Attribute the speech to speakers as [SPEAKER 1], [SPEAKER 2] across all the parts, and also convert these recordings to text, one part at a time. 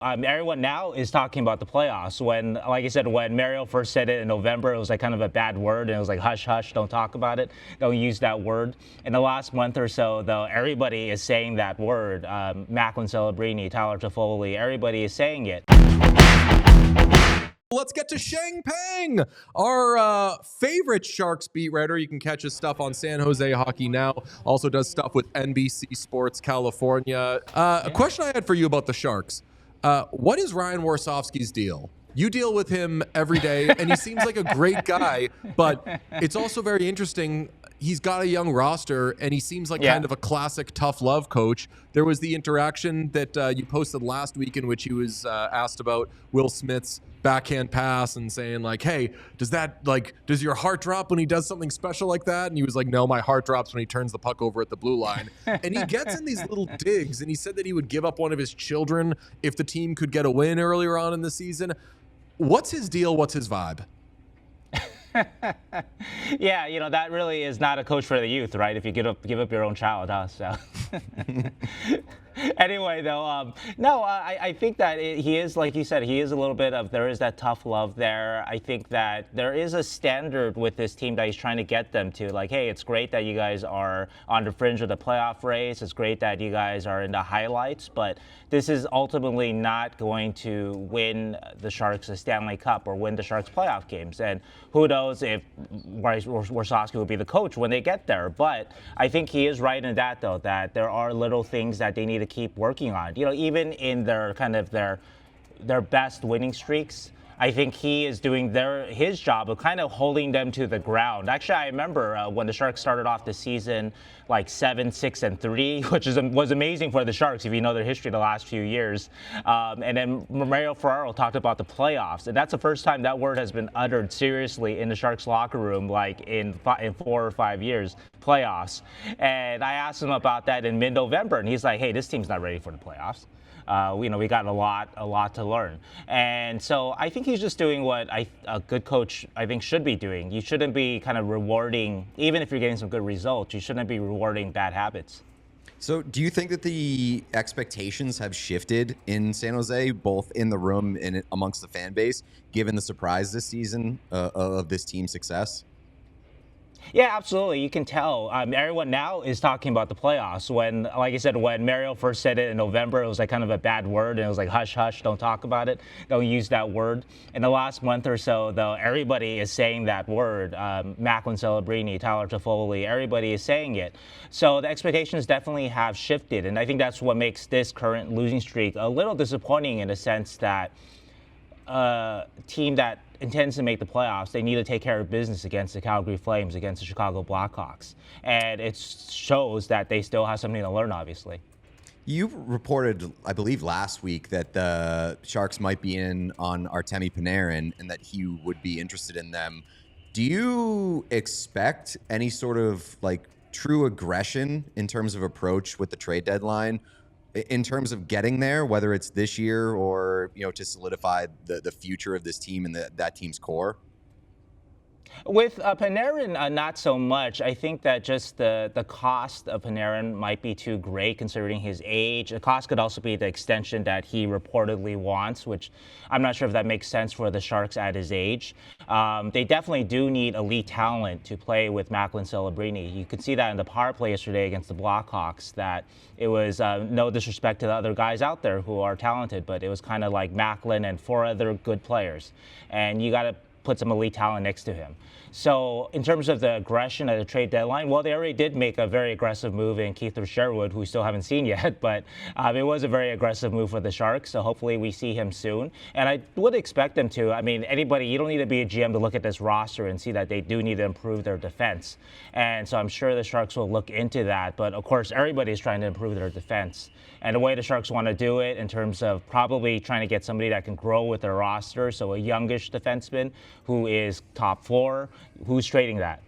[SPEAKER 1] Everyone now is talking about the playoffs. When, like I said, when Mario first said it in November, it was like kind of a bad word, and it was like hush, hush, don't talk about it, don't use that word. In the last month or so, though, everybody is saying that word. Macklin Celebrini, Tyler Toffoli, everybody is saying it.
[SPEAKER 2] Let's get to Sheng Peng, our favorite Sharks beat writer. You can catch his stuff on San Jose Hockey Now. Also does stuff with NBC Sports California. A question I had for you about the Sharks. What is Ryan Worsofsky's deal? You deal with him every day, and he seems like a great guy, but it's also very interesting. He's got a young roster, and he seems like kind of a classic tough love coach. There was the interaction that you posted last week in which he was asked about Will Smith's backhand pass and saying like, hey, does your heart drop when he does something special like that? And he was like, no, my heart drops when he turns the puck over at the blue line. And he gets in these little digs, and he said that he would give up one of his children if the team could get a win earlier on in the season. What's his deal? What's his vibe?
[SPEAKER 1] Yeah, that really is not a coach for the youth, right? If you give up your own child, huh? So anyway, though, no, I think that he is, like you said, he is a little bit of, there is that tough love there. I think that there is a standard with this team that he's trying to get them to. Like, hey, it's great that you guys are on the fringe of the playoff race. It's great that you guys are in the highlights, but this is ultimately not going to win the Sharks a Stanley Cup or win the Sharks playoff games. And who knows if Worsofsky will be the coach when they get there. But I think he is right in that, though, that there are little things that they need to keep working on. Even in their kind of their best winning streaks, I think he is doing his job of kind of holding them to the ground. Actually, I remember when the Sharks started off the season like 7-6-3, which was amazing for the Sharks if you know their history the last few years. And then Mario Ferraro talked about the playoffs, and that's the first time that word has been uttered seriously in the Sharks locker room, like in 4 or 5 years, playoffs. And I asked him about that in mid-November, and he's like, hey, this team's not ready for the playoffs. We got a lot to learn. And so I think he's just doing what a good coach, I think, should be doing. You shouldn't be kind of rewarding, even if you're getting some good results, you shouldn't be rewarding bad habits.
[SPEAKER 3] So do you think that the expectations have shifted in San Jose, both in the room and amongst the fan base, given the surprise this season of this team's success?
[SPEAKER 1] Yeah, absolutely. You can tell. Everyone now is talking about the playoffs. When, like I said, when Mario first said it in November, it was like kind of a bad word, and it was like hush, hush, don't talk about it, don't use that word. In the last month or so, though, everybody is saying that word. Macklin Celebrini, Tyler Toffoli, everybody is saying it. So the expectations definitely have shifted, and I think that's what makes this current losing streak a little disappointing in the sense that a team that intends to make the playoffs, they need to take care of business against the Calgary Flames, against the Chicago Blackhawks. And it shows that they still have something to learn, obviously.
[SPEAKER 3] You reported, I believe, last week that the Sharks might be in on Artemi Panarin and that he would be interested in them. Do you expect any sort of true aggression in terms of approach with the trade deadline? In terms of getting there, whether it's this year or to solidify the future of this team and that team's core?
[SPEAKER 1] With Panarin, not so much. I think that just the cost of Panarin might be too great considering his age. The cost could also be the extension that he reportedly wants, which I'm not sure if that makes sense for the Sharks at his age. They definitely do need elite talent to play with Macklin Celebrini. You could see that in the power play yesterday against the Blackhawks, that it was no disrespect to the other guys out there who are talented, but it was kind of like Macklin and 4 other good players. And you got to put some elite talent next to him. So in terms of the aggression at the trade deadline, well, they already did make a very aggressive move in Keith Sherwood, who we still haven't seen yet, but it was a very aggressive move for the Sharks, so hopefully we see him soon. And I would expect them to. I mean, you don't need to be a GM to look at this roster and see that they do need to improve their defense. And so I'm sure the Sharks will look into that, but of course, everybody's trying to improve their defense. And the way the Sharks want to do it in terms of probably trying to get somebody that can grow with their roster, so a youngish defenseman who is top 4, who's trading that?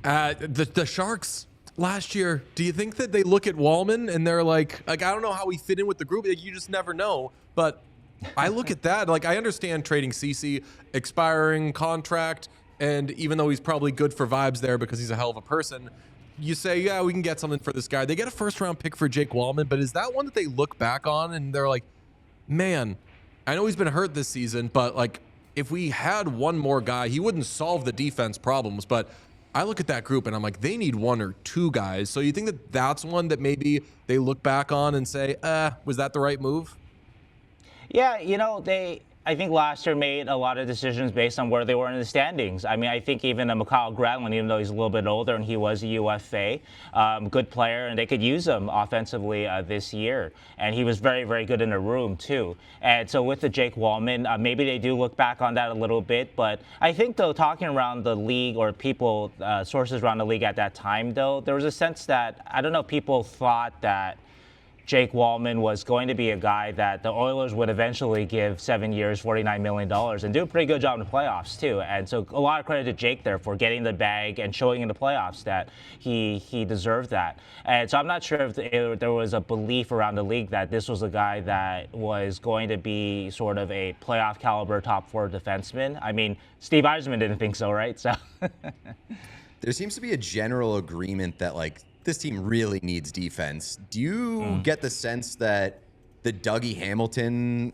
[SPEAKER 2] The Sharks last year, do you think that they look at Wallman and they're like I don't know how he fit in with the group. You just never know. But I look at that, I understand trading Ceci, expiring contract, and even though he's probably good for vibes there because he's a hell of a person, you say, yeah, we can get something for this guy. They get a first-round pick for Jake Wallman, but is that one that they look back on and they're like, man, I know he's been hurt this season, but like if we had one more guy, he wouldn't solve the defense problems. But I look at that group and I'm like, they need one or two guys. So you think that that's one that maybe they look back on and say, was that the right move?
[SPEAKER 1] Yeah, I think last year made a lot of decisions based on where they were in the standings. I mean, I think even a Mikhail Gradlin, even though he's a little bit older and he was a UFA, good player, and they could use him offensively this year. And he was very, very good in the room, too. And so with the Jake Wallman, maybe they do look back on that a little bit. But I think, though, talking around the league or people, sources around the league at that time, though, there was a sense that, I don't know, people thought that Jake Wallman was going to be a guy that the Oilers would eventually give 7 years, $49 million, and do a pretty good job in the playoffs, too. And so a lot of credit to Jake there for getting the bag and showing in the playoffs that he deserved that. And so I'm not sure if there was a belief around the league that this was a guy that was going to be sort of a playoff caliber top four defenseman. I mean, Steve Yzerman didn't think so, right? So
[SPEAKER 3] there seems to be a general agreement that, like, this team really needs defense. Do you get the sense that the Dougie Hamilton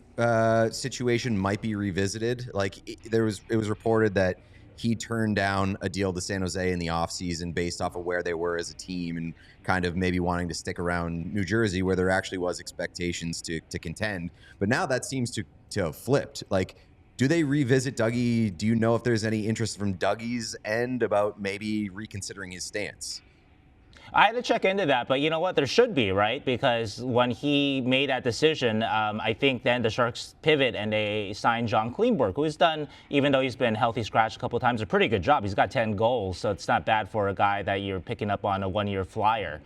[SPEAKER 3] situation might be revisited? Like, it was reported that he turned down a deal to San Jose in the offseason based off of where they were as a team and kind of maybe wanting to stick around New Jersey where there actually was expectations to contend. But now that seems to have flipped. Like, do they revisit Dougie? Do you know if there's any interest from Dougie's end about maybe reconsidering his stance?
[SPEAKER 1] I had to check into that, but you know what? There should be, right? Because when he made that decision, I think then the Sharks pivot and they signed John Klingberg, who's done, even though he's been healthy scratched a couple of times, a pretty good job. He's got 10 goals, so it's not bad for a guy that you're picking up on a one-year flyer.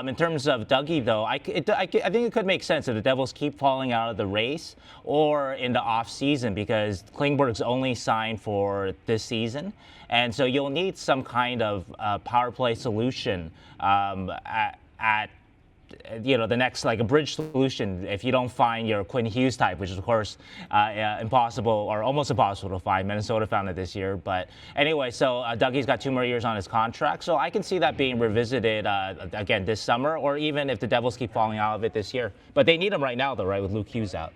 [SPEAKER 1] In terms of Dougie, though, I think it could make sense if the Devils keep falling out of the race or in the off-season because Klingberg's only signed for this season. And so you'll need some kind of power play solution at the next, like a bridge solution if you don't find your Quinn Hughes type, which is, of course, impossible or almost impossible to find. Minnesota found it this year. But anyway, so Dougie's got 2 more years on his contract. So I can see that being revisited again this summer or even if the Devils keep falling out of it this year. But they need him right now, though, right, with Luke Hughes out.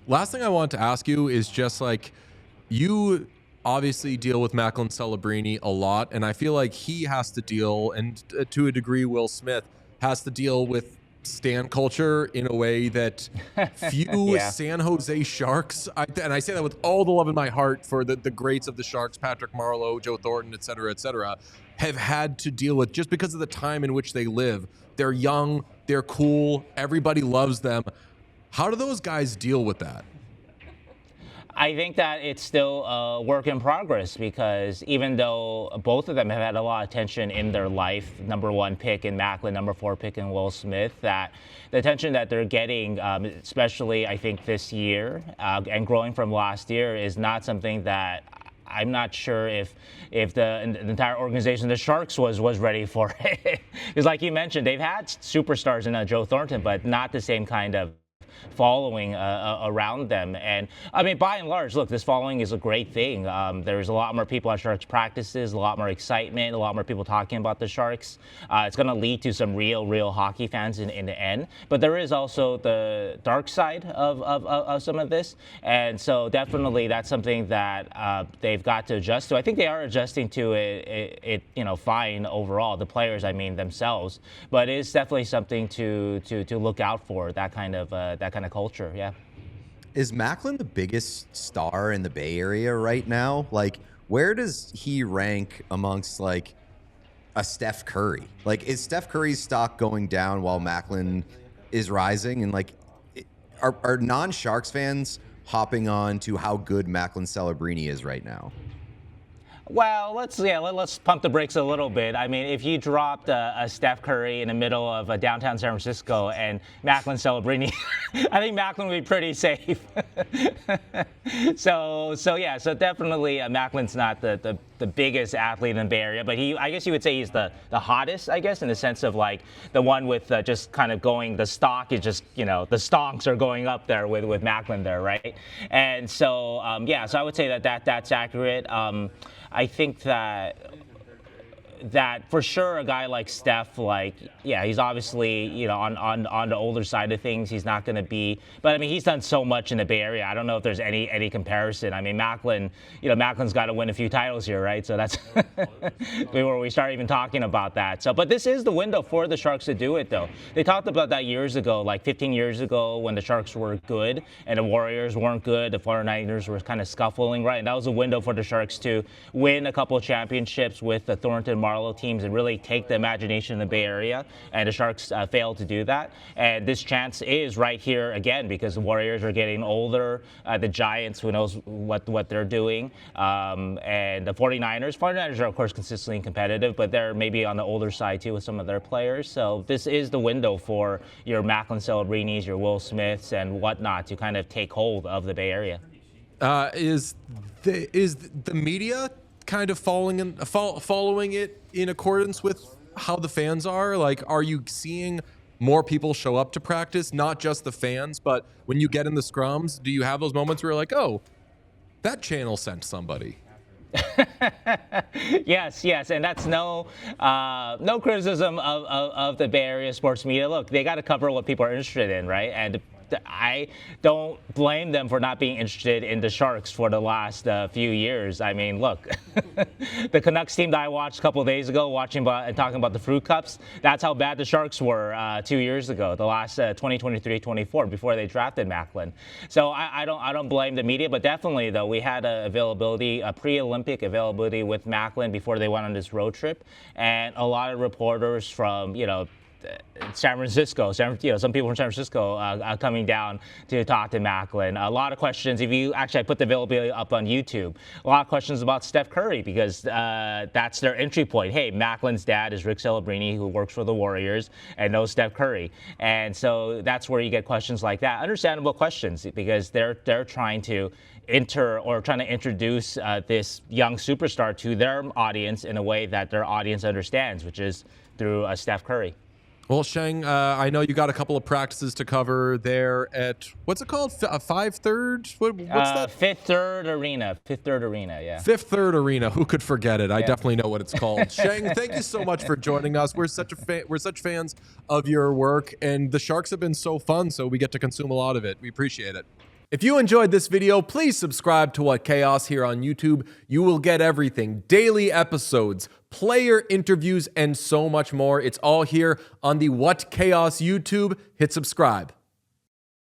[SPEAKER 2] Last thing I want to ask you is just like you obviously deal with Macklin Celebrini a lot, and I feel like he has to deal, and to a degree Will Smith has to deal with stan culture in a way that few San Jose Sharks, and I say that with all the love in my heart for the greats of the Sharks, Patrick Marleau, Joe Thornton, et cetera, have had to deal with just because of the time in which they live. They're young, they're cool, everybody loves them. How do those guys deal with that?
[SPEAKER 1] I think that it's still a work in progress because even though both of them have had a lot of attention in their life, #1 pick in Macklin, #4 pick in Will Smith, that the attention that they're getting, especially I think this year and growing from last year, is not something that I'm not sure if the entire organization, the Sharks, was ready for it. Because like you mentioned, they've had superstars in Joe Thornton, but not the same kind of following around them. And I mean, by and large, look, this following is a great thing. There's a lot more people at Sharks practices, a lot more excitement, a lot more people talking about the Sharks. It's going to lead to some real hockey fans in the end. But there is also the dark side of some of this. And so definitely that's something that they've got to adjust to. I think they are adjusting to it fine overall, the players, I mean, themselves. But it is definitely something to look out for, that kind of culture, yeah.
[SPEAKER 3] Is Macklin the biggest star in the Bay Area right now? Like, where does he rank amongst, like, a Steph Curry? Like, is Steph Curry's stock going down while Macklin is rising? And, like, are non-Sharks fans hopping on to how good Macklin Celebrini is right now?
[SPEAKER 1] Well, let's pump the brakes a little bit. I mean, if you dropped a Steph Curry in the middle of downtown San Francisco and Macklin Celebrini, I think Macklin would be pretty safe. So definitely Macklin's not the biggest athlete in the Bay Area, but I guess you would say he's the hottest, I guess, in the sense of like the one with just kind of going, the stock is just, the stonks are going up there with Macklin there, right? And so, so I would say that's accurate. I think that that for sure a guy like Steph, like, yeah, he's obviously, you know, on the older side of things. He's not going to be, but I mean, he's done so much in the Bay Area. I don't know if there's any comparison. I mean, Macklin, you know, Macklin's got to win a few titles here, right? So that's where we start even talking about that. So, but this is the window for the Sharks to do it, though. They talked about that years ago, like 15 years ago, when the Sharks were good and the Warriors weren't good. The 49ers were kind of scuffling, right? And that was a window for the Sharks to win a couple of championships with the Thornton Marlowe teams and really take the imagination in the Bay Area. And the Sharks failed to do that. And this chance is right here again because the Warriors are getting older. The Giants, who knows what they're doing. And the 49ers are, of course, consistently competitive, but they're maybe on the older side, too, with some of their players. So this is the window for your Macklin Celebrinis, your Will Smiths, and whatnot to kind of take hold of the Bay Area.
[SPEAKER 2] Is the media kind of following it in accordance with how the fans are? Like, are you seeing more people show up to practice, not just the fans, but when you get in the scrums, do you have those moments where you're like, oh, that channel sent somebody?
[SPEAKER 1] Yes, and that's no criticism of the Bay Area sports media. Look, they got to cover what people are interested in, right? And I don't blame them for not being interested in the Sharks for the last few years. I mean, look, the Canucks team that I watched a couple of days ago, watching and talking about the Fruit Cups, that's how bad the Sharks were 2 years ago, the last 2023-24, before they drafted Macklin. So I don't blame the media, but definitely though we had a pre-Olympic availability with Macklin before they went on this road trip, and a lot of reporters from San Francisco, some people from San Francisco coming down to talk to Macklin. A lot of questions. I put the availability up on YouTube. A lot of questions about Steph Curry because that's their entry point. Hey, Macklin's dad is Rick Celebrini, who works for the Warriors and knows Steph Curry, and so that's where you get questions like that. Understandable questions because they're trying to introduce this young superstar to their audience in a way that their audience understands, which is through Steph Curry.
[SPEAKER 2] Well, Sheng, I know you got a couple of practices to cover there at, what's it called? Five Third? What's that?
[SPEAKER 1] Fifth Third Arena, yeah.
[SPEAKER 2] Fifth Third Arena. Who could forget it? I definitely know what it's called. Sheng, thank you so much for joining us. We're such fans of your work, and the Sharks have been so fun, so we get to consume a lot of it. We appreciate it. If you enjoyed this video, please subscribe to What Chaos here on YouTube. You will get everything, daily episodes, player interviews, and so much more. It's all here on the What Chaos YouTube. Hit subscribe.